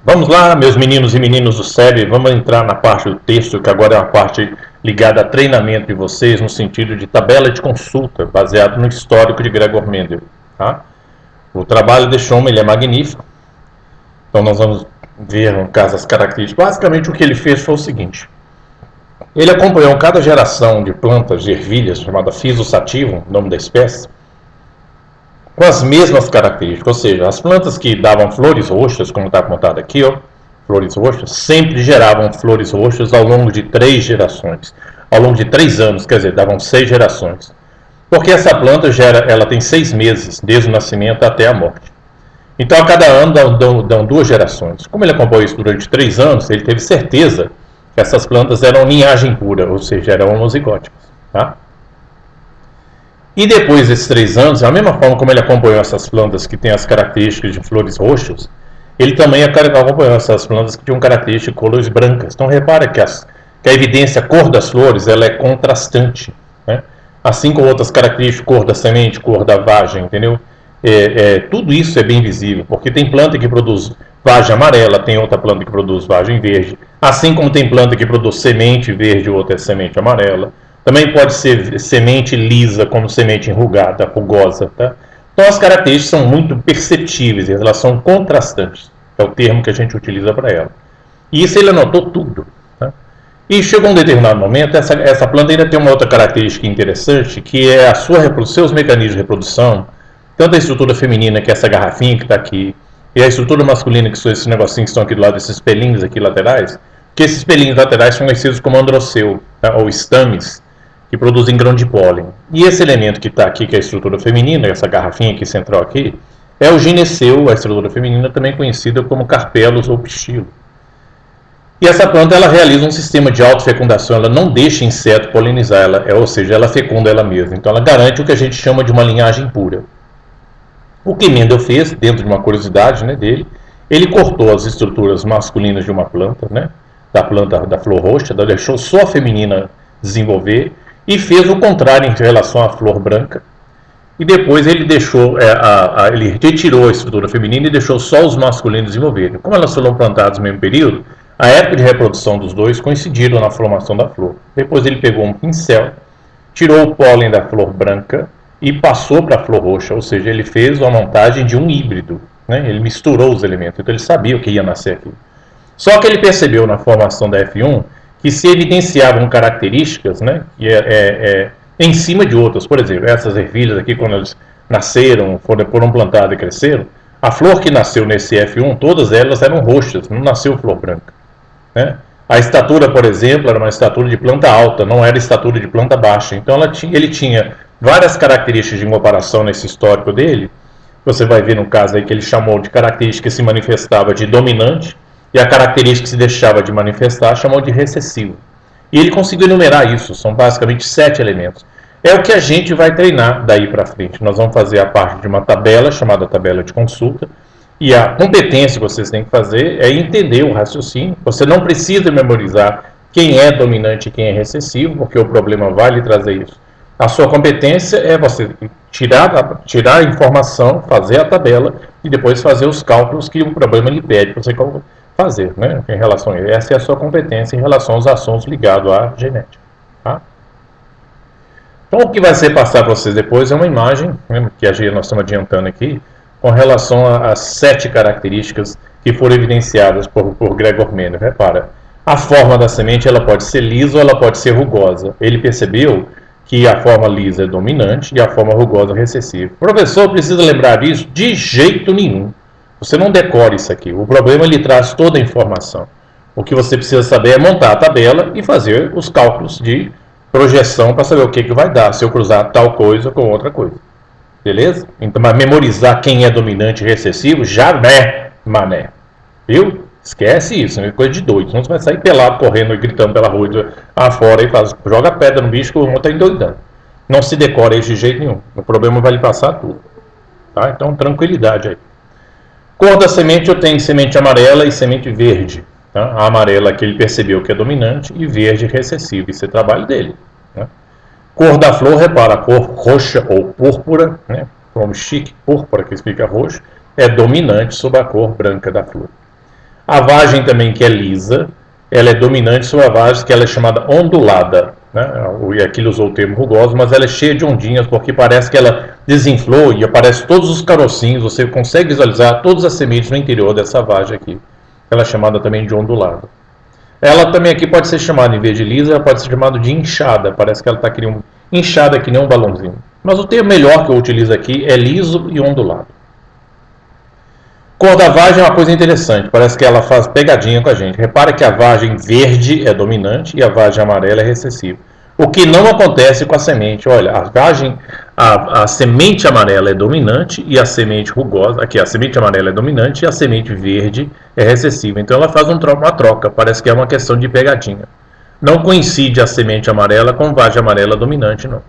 Vamos lá, meus meninos e meninas do SEB, vamos entrar na parte do texto, que agora é uma parte ligada a treinamento de vocês, no sentido de tabela de consulta, baseado no histórico de Gregor Mendel. Tá? O trabalho de Schoenmann ele é magnífico, então nós vamos ver, no caso, as características. Basicamente, o que ele fez foi o seguinte. Ele acompanhou cada geração de plantas de ervilhas, chamada Physo sativum, nome da espécie, com as mesmas características, ou seja, as plantas que davam flores roxas, como está apontado aqui, ó, flores roxas, sempre geravam flores roxas ao longo de 3 gerações, ao longo de 3 anos, quer dizer, davam 6 gerações. Porque essa planta ela tem 6 meses, desde o nascimento até a morte. Então, a cada ano dão 2 gerações. Como ele acompanhou isso durante 3 anos, ele teve certeza que essas plantas eram linhagem pura, ou seja, eram homozigóticas. Tá? E depois desses 3 anos, da mesma forma como ele acompanhou essas plantas que têm as características de flores roxas, ele também acompanhou essas plantas que tinham características de cores brancas. Então repara que a evidência, a cor das flores, ela é contrastante. Né? Assim como outras características, cor da semente, cor da vagem, entendeu? Tudo isso é bem visível, porque tem planta que produz vagem amarela, tem outra planta que produz vagem verde, assim como tem planta que produz semente verde e outra semente amarela. Também pode ser semente lisa, como semente enrugada, rugosa. Tá? Então as características são muito perceptíveis, elas são contrastantes. É o termo que a gente utiliza para ela. E isso ele anotou tudo. Tá? E chegou um determinado momento, essa planta ainda tem uma outra característica interessante, que é seus mecanismos de reprodução, tanto a estrutura feminina, que é essa garrafinha que está aqui, e a estrutura masculina, que são esses negocinhos que estão aqui do lado, esses pelinhos aqui laterais, que esses pelinhos laterais são conhecidos como androceu, tá? Ou estames, que produzem grão de pólen. E esse elemento que está aqui, que é a estrutura feminina, essa garrafinha aqui central aqui, é o gineceu, a estrutura feminina, também conhecida como carpelos ou pistilo. E essa planta ela realiza um sistema de autofecundação, ela não deixa inseto polinizar, ou seja, ela fecunda ela mesma. Então ela garante o que a gente chama de uma linhagem pura. O que Mendel fez, dentro de uma curiosidade, né, dele, ele cortou as estruturas masculinas de uma planta, né, da planta da flor roxa, deixou só a feminina desenvolver, e fez o contrário em relação à flor branca. E depois ele deixou, ele retirou a estrutura feminina e deixou só os masculinos desenvolverem. Como elas foram plantadas no mesmo período, a época de reprodução dos dois coincidiram na formação da flor. Depois ele pegou um pincel, tirou o pólen da flor branca e passou para a flor roxa, ou seja, ele fez uma montagem de um híbrido. Né? Ele misturou os elementos, então ele sabia o que ia nascer aqui. Só que ele percebeu na formação da F1 que se evidenciavam características, né, que em cima de outras. Por exemplo, essas ervilhas aqui, quando elas nasceram, foram plantadas e cresceram, a flor que nasceu nesse F1, todas elas eram roxas, não nasceu flor branca. Né? A estatura, por exemplo, era uma estatura de planta alta, não era estatura de planta baixa. Então ele tinha várias características de comparação nesse histórico dele. Você vai ver no caso aí que ele chamou de característica que se manifestava de dominante, e a característica que se deixava de manifestar chamou de recessivo. E ele conseguiu enumerar isso, são basicamente 7 elementos. É o que a gente vai treinar daí para frente. Nós vamos fazer a parte de uma tabela, chamada tabela de consulta, e a competência que vocês têm que fazer é entender o raciocínio. Você não precisa memorizar quem é dominante e quem é recessivo, porque o problema vai lhe trazer isso. A sua competência é você tirar a informação, fazer a tabela e depois fazer os cálculos que o problema lhe pede para você fazer, né, em relação a ele. Essa é a sua competência em relação aos assuntos ligados à genética. Tá? Então, o que vai ser passado para vocês depois é uma imagem, né, que nós estamos adiantando aqui, com relação às 7 características que foram evidenciadas por Gregor Mendel. Repara, a forma da semente ela pode ser lisa ou ela pode ser rugosa. Ele percebeu que a forma lisa é dominante e a forma rugosa é recessiva. O professor precisa lembrar disso? De jeito nenhum. Você não decora isso aqui. O problema ele traz toda a informação. O que você precisa saber é montar a tabela e fazer os cálculos de projeção para saber o que vai dar se eu cruzar tal coisa com outra coisa. Beleza? Então, mas memorizar quem é dominante e recessivo, jamais, mané. Viu? Esquece isso, é coisa de doido. Senão você vai sair pelado, correndo e gritando pela rua afora e joga pedra no bicho que o irmão está endoidando. Não se decora isso de jeito nenhum. O problema vai lhe passar tudo. Tá? Então, tranquilidade aí. Cor da semente, eu tenho semente amarela e semente verde. Tá? A amarela que ele percebeu que é dominante e verde recessivo. Isso é trabalho dele. Né? Cor da flor, repara, a cor roxa ou púrpura, né? Como chique, púrpura que explica roxo, é dominante sobre a cor branca da flor. A vagem também, que é lisa, ela é dominante sobre a vagem, que ela é chamada ondulada, né? E aqui ele usou o termo rugosa, mas ela é cheia de ondinhas, porque parece que ela desinflou e aparece todos os carocinhos, você consegue visualizar todas as sementes no interior dessa vagem aqui. Ela é chamada também de ondulada. Ela também aqui pode ser chamada, em vez de lisa, ela pode ser chamada de inchada, parece que ela está inchada que nem um balãozinho. Mas o termo melhor que eu utilizo aqui é liso e ondulado. Cor da vagem é uma coisa interessante, parece que ela faz pegadinha com a gente. Repara que a vagem verde é dominante e a vagem amarela é recessiva. O que não acontece com a semente. Olha, a semente amarela é dominante e a semente rugosa, aqui a semente amarela é dominante e a semente verde é recessiva. Então ela faz uma troca, parece que é uma questão de pegadinha. Não coincide a semente amarela com a vagem amarela dominante, não.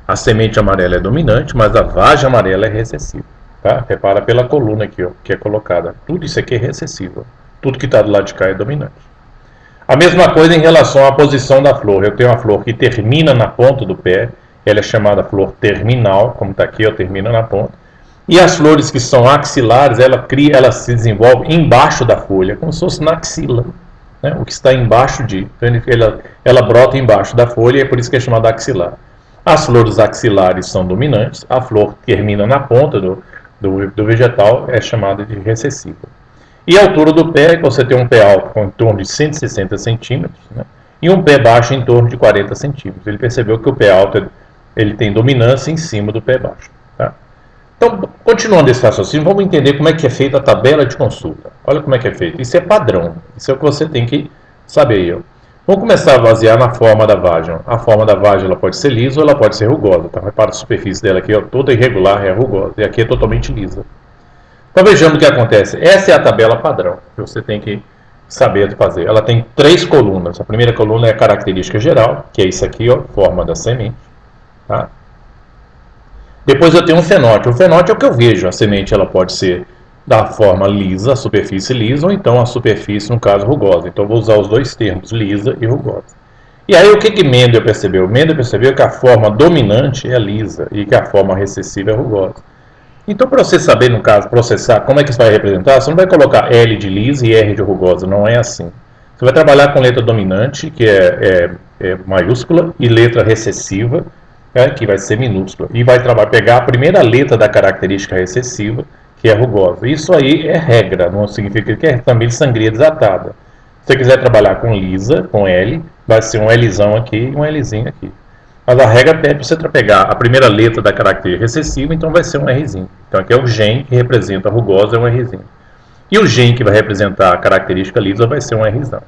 A semente amarela é dominante, mas a vagem amarela é recessiva. Tá? Repara pela coluna aqui, ó, que é colocada. Tudo isso aqui é recessivo. Tudo que está do lado de cá é dominante. A mesma coisa em relação à posição da flor. Eu tenho uma flor que termina na ponta do pé. Ela é chamada flor terminal, como está aqui, ó, termina na ponta. E as flores que são axilares, ela se desenvolve embaixo da folha, como se fosse na axila. Né? O que está embaixo de... Então ela brota embaixo da folha e é por isso que é chamada axilar. As flores axilares são dominantes. A flor que termina na ponta do vegetal é chamada de recessiva. E a altura do pé, você tem um pé alto em torno de 160 centímetros, né? E um pé baixo em torno de 40 centímetros. Ele percebeu que o pé alto ele tem dominância em cima do pé baixo. Tá? Então, continuando esse raciocínio, vamos entender como é que é feita a tabela de consulta. Olha como é que é feito. Isso é padrão. Isso é o que você tem que saber aí. Ó. Vamos começar a basear na forma da vagem. A forma da vagem ela pode ser lisa ou ela pode ser rugosa. Tá? Repara a superfície dela aqui, ó, toda irregular, é rugosa. E aqui é totalmente lisa. Então vejamos o que acontece. Essa é a tabela padrão que você tem que saber fazer. Ela tem 3 colunas. A primeira coluna é a característica geral, que é isso aqui, ó, forma da semente. Tá? Depois eu tenho um fenótipo. O fenótipo é o que eu vejo. A semente ela pode ser da forma lisa, a superfície lisa, ou então a superfície, no caso, rugosa. Então eu vou usar os dois termos, lisa e rugosa. E aí o que Mendel percebeu? Mendel percebeu que a forma dominante é lisa e que a forma recessiva é rugosa. Então, para você saber, no caso, processar como é que você vai representar, você não vai colocar L de lisa e R de rugosa, não é assim. Você vai trabalhar com letra dominante, que é maiúscula, e letra recessiva, que vai ser minúscula. E vai pegar a primeira letra da característica recessiva, que é rugosa. Isso aí é regra, não significa que é também sangria desatada. Se você quiser trabalhar com lisa, com L, vai ser um Lzão aqui e um Lzinho aqui. Mas a regra pede você pegar a primeira letra da característica recessiva, então vai ser um Rzinho. Então aqui é o gen que representa a rugosa, é um Rzinho. E o gen que vai representar a característica lisa vai ser um Rzão.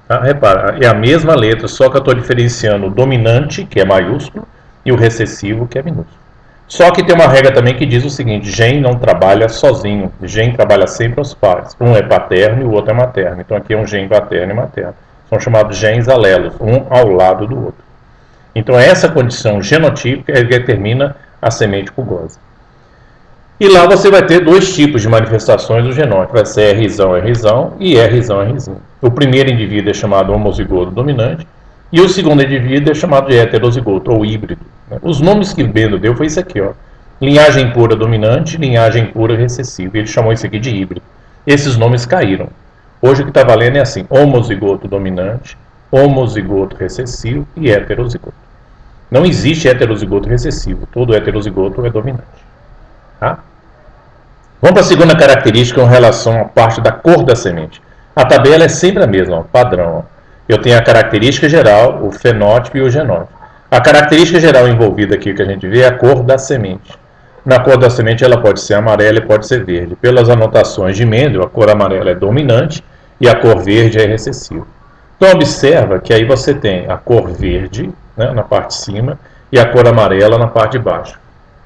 Tá? Repara, é a mesma letra, só que eu estou diferenciando o dominante, que é maiúsculo, e o recessivo, que é minúsculo. Só que tem uma regra também que diz o seguinte: gen não trabalha sozinho, gen trabalha sempre aos pares. Um é paterno e o outro é materno. Então aqui é um gen paterno e materno. São chamados gens alelos, um ao lado do outro. Então é essa condição genotípica que determina a semente rugosa. E lá você vai ter 2 tipos de manifestações do genótipo. Vai ser Rzão, Rzão e Rzão, Rzinho. O primeiro indivíduo é chamado homozigoto dominante e o segundo indivíduo é chamado de heterozigoto ou híbrido. Os nomes que Mendel deu foi isso aqui, ó. Linhagem pura dominante, linhagem pura recessiva. Ele chamou isso aqui de híbrido. Esses nomes caíram. Hoje o que está valendo é assim: homozigoto dominante, homozigoto recessivo e heterozigoto. Não existe heterozigoto recessivo. Todo heterozigoto é dominante. Tá? Vamos para a segunda característica em relação à parte da cor da semente. A tabela é sempre a mesma, ó, padrão. Ó. Eu tenho a característica geral, o fenótipo e o genótipo. A característica geral envolvida aqui que a gente vê é a cor da semente. Na cor da semente ela pode ser amarela e pode ser verde. Pelas anotações de Mendel, a cor amarela é dominante e a cor verde é recessiva. Então observa que aí você tem a cor verde, né, na parte de cima e a cor amarela na parte de baixo.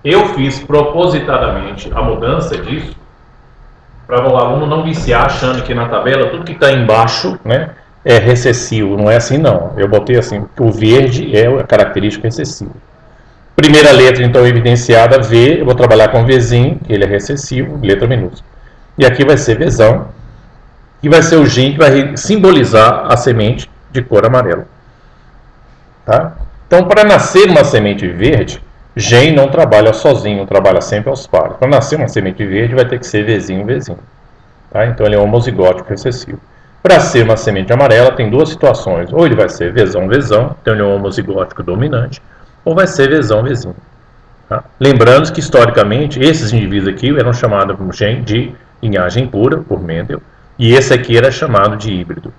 Eu fiz propositadamente a mudança disso para o aluno não viciar achando que na tabela tudo que está embaixo, né, é recessivo. Não é assim não. Eu botei assim, que o verde é a característica recessiva. Primeira letra então evidenciada, V, eu vou trabalhar com Vzinho, que ele é recessivo, letra minúscula. E aqui vai ser Vzão, que vai ser o gen que vai simbolizar a semente de cor amarela. Tá? Então, para nascer uma semente verde, gen não trabalha sozinho, trabalha sempre aos pares. Para nascer uma semente verde, vai ter que ser Vzinho, Vzinho. Tá? Então ele é homozigótico recessivo. Para ser uma semente amarela, tem duas situações. Ou ele vai ser Vzão, então ele é um homozigótico dominante, ou vai ser Vzinho. Tá? Lembrando que, historicamente, esses indivíduos aqui eram chamados de linhagem pura, por Mendel, e esse aqui era chamado de híbrido.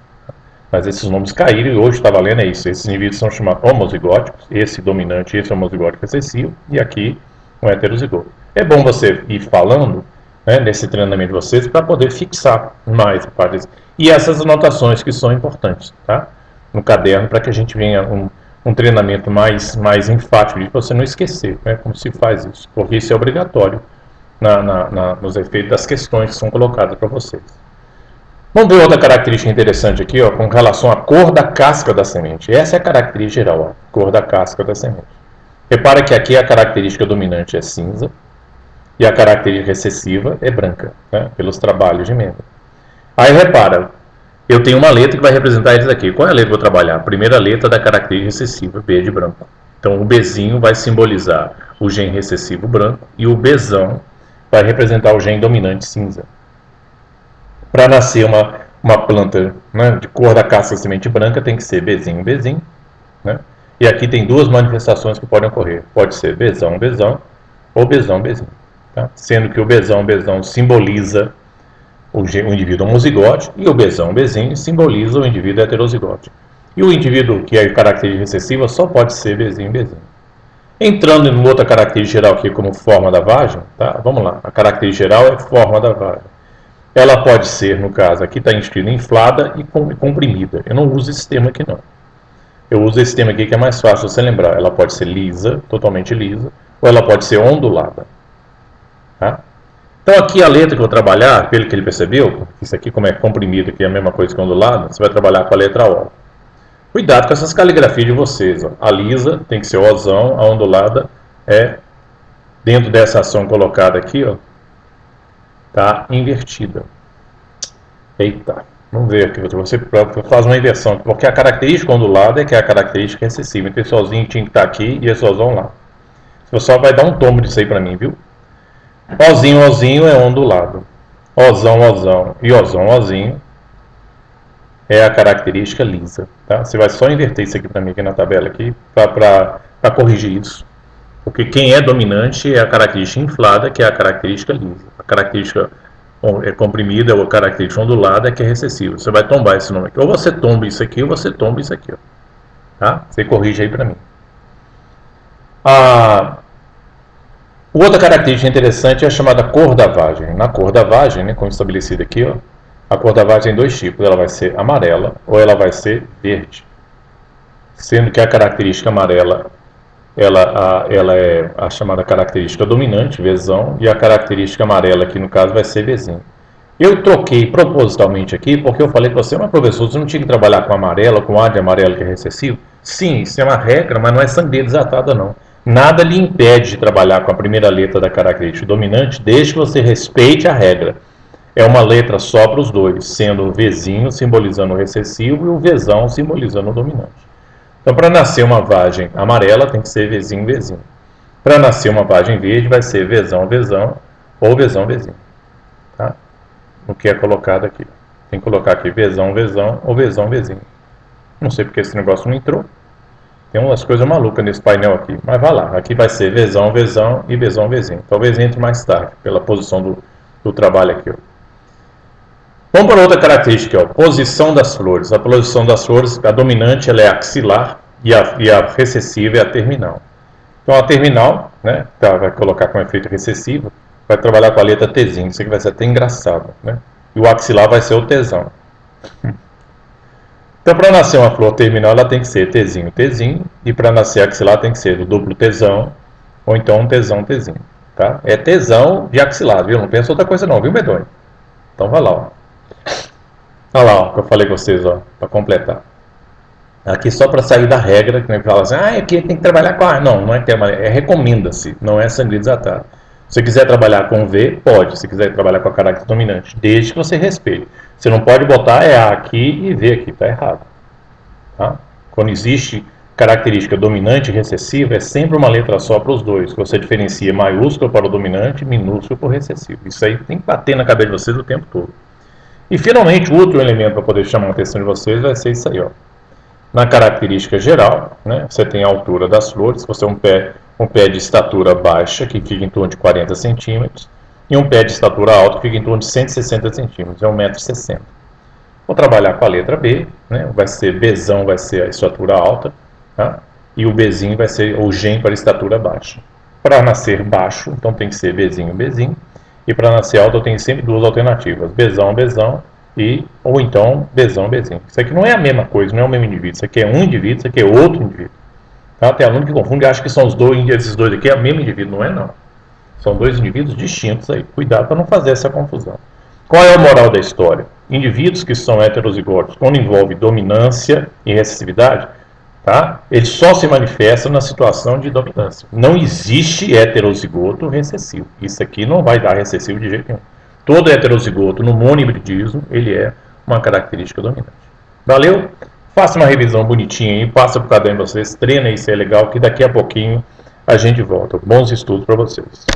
Mas esses nomes caíram e hoje está valendo isso. Esses indivíduos são chamados homozigóticos, esse dominante, esse homozigótico recessivo, e aqui um heterozigoto. É bom você ir falando, né, nesse treinamento de vocês para poder fixar mais a parte. E essas anotações que são importantes, tá? No caderno, para que a gente venha um treinamento mais enfático, para você não esquecer, né, como se faz isso, porque isso é obrigatório nos efeitos das questões que são colocadas para vocês. Vamos ver outra característica interessante aqui, ó, com relação à cor da casca da semente. Essa é a característica geral, ó, cor da casca da semente. Repara que aqui a característica dominante é cinza e a característica recessiva é branca, né, pelos trabalhos de Mendel. Aí repara, eu tenho uma letra que vai representar isso aqui. Qual é a letra que eu vou trabalhar? A primeira letra da característica recessiva, B de branco. Então o Bzinho vai simbolizar o gene recessivo branco e o Bzão vai representar o gene dominante cinza. Para nascer uma planta, né, de cor da casca de semente branca, tem que ser Bzinho, né? E aqui tem duas manifestações que podem ocorrer. Pode ser Bzão ou Bzão. Tá? Sendo que o Bzão simboliza o indivíduo homozigótico e o Bzinho simboliza o indivíduo heterozigótico. E o indivíduo que é característica recessiva só pode ser Bzinho. Entrando em outra característica geral aqui como forma da vagem, tá? Vamos lá, a característica geral é forma da vagem. Ela pode ser, no caso, aqui está escrito inflada e comprimida. Eu não uso esse termo aqui não. Eu uso esse termo aqui que é mais fácil você lembrar. Ela pode ser lisa, totalmente lisa, ou ela pode ser ondulada. Tá? Então aqui a letra que eu vou trabalhar, pelo que ele percebeu, isso aqui como é comprimido, que é a mesma coisa que ondulada, você vai trabalhar com a letra O. Cuidado com essas caligrafias de vocês. Ó. A lisa tem que ser Ozão, a ondulada é, dentro dessa ação colocada aqui, ó, tá invertida. Eita, vamos ver aqui, você faz uma inversão, porque a característica ondulada é que é a característica recessiva. Então esse Ozinho tinha que estar aqui e esse Ozão lá. Você só vai dar um tombo disso aí para mim, viu? Ozinho é ondulado. Ozão e Ozinho é a característica lisa. Tá? Você vai só inverter isso aqui para mim aqui na tabela aqui para corrigir isso. Porque quem é dominante é a característica inflada, que é a característica lisa. A característica comprimida ou a característica ondulada que é recessiva. Você vai tombar esse nome aqui. Ou você tomba isso aqui ou você tomba isso aqui. Ó. Tá? Você corrige aí para mim. Outra característica interessante é a chamada cor da vagem. Na cor da vagem, né, como estabelecido aqui, ó, a cor da vagem tem dois tipos. Ela vai ser amarela ou ela vai ser verde. Sendo que a característica amarela ela é a chamada característica dominante, Vzão, e a característica amarela aqui no caso vai ser Vzinho. Eu troquei propositalmente aqui porque eu falei para você, mas professor, você não tinha que trabalhar com amarela, com A de amarelo que é recessivo? Sim, isso é uma regra, mas não é sangria desatada não. Nada lhe impede de trabalhar com a primeira letra da característica dominante, desde que você respeite a regra. É uma letra só para os dois, sendo o Vzinho simbolizando o recessivo e o Vzão simbolizando o dominante. Então, para nascer uma vagem amarela, tem que ser Vzinho. Para nascer uma vagem verde, vai ser Vzão ou Vzão. Tá? O que é colocado aqui. Tem que colocar aqui Vzão ou Vzão. Não sei porque esse negócio não entrou. Tem umas coisas malucas nesse painel aqui. Mas vai lá. Aqui vai ser Vzão e Vzão. Talvez entre mais tarde, pela posição do trabalho aqui. Ó. Vamos para outra característica, ó, posição das flores. A posição das flores, a dominante ela é axilar e a recessiva é a terminal. Então a terminal, né, vai colocar com efeito recessivo, vai trabalhar com a letra Tzinho. Isso aqui vai ser até engraçado. Né? E o axilar vai ser o Tzão. Então para nascer uma flor terminal ela tem que ser Tzinho. E para nascer axilar tem que ser do duplo Tzão ou então um Tzão. Tá? É Tzão de axilar, viu? Não pensa outra coisa não, viu, medonho? Então vai lá, ó. Olha lá, o que eu falei com vocês, para completar. Aqui só para sair da regra, que nem fala assim, aqui tem que trabalhar com A. Não, não é tema, é recomenda-se, não é sangria desatada. Se você quiser trabalhar com V, pode. Se quiser trabalhar com a característica dominante, desde que você respeite. Você não pode botar A aqui e V aqui, está errado. Tá? Quando existe característica dominante e recessiva, é sempre uma letra só para os dois. Você diferencia maiúsculo para o dominante e minúsculo para o recessivo. Isso aí tem que bater na cabeça de vocês o tempo todo. E finalmente, o outro elemento para poder chamar a atenção de vocês vai ser isso aí, ó. Na característica geral, né, você tem a altura das flores, você tem um pé de estatura baixa, que fica em torno de 40 centímetros, e um pé de estatura alta, que fica em torno de 160 centímetros, é 1,60 m. Vou trabalhar com a letra B, né, vai ser Bzão, vai ser a estatura alta, tá? E o Bzinho vai ser o gen para a estatura baixa. Para nascer baixo, então tem que ser Bzinho, Bzinho, e para nascer alto eu tenho sempre duas alternativas, Bzão, Bzão, ou então Bzão, Bzinho. Isso aqui não é a mesma coisa, não é o mesmo indivíduo. Isso aqui é um indivíduo, isso aqui é outro indivíduo. Tá? Tem aluno que confunde e acha que são esses dois aqui é o mesmo indivíduo. Não é, não. São dois indivíduos distintos aí. Cuidado para não fazer essa confusão. Qual é a moral da história? Indivíduos que são heterozigotos, quando envolve dominância e recessividade, tá? Eles só se manifestam na situação de dominância. Não existe heterozigoto recessivo. Isso aqui não vai dar recessivo de jeito nenhum. Todo heterozigoto no monohibridismo, ele é uma característica dominante. Valeu? Faça uma revisão bonitinha aí, passa para o caderno de vocês, treina isso, é legal, que daqui a pouquinho a gente volta. Bons estudos para vocês.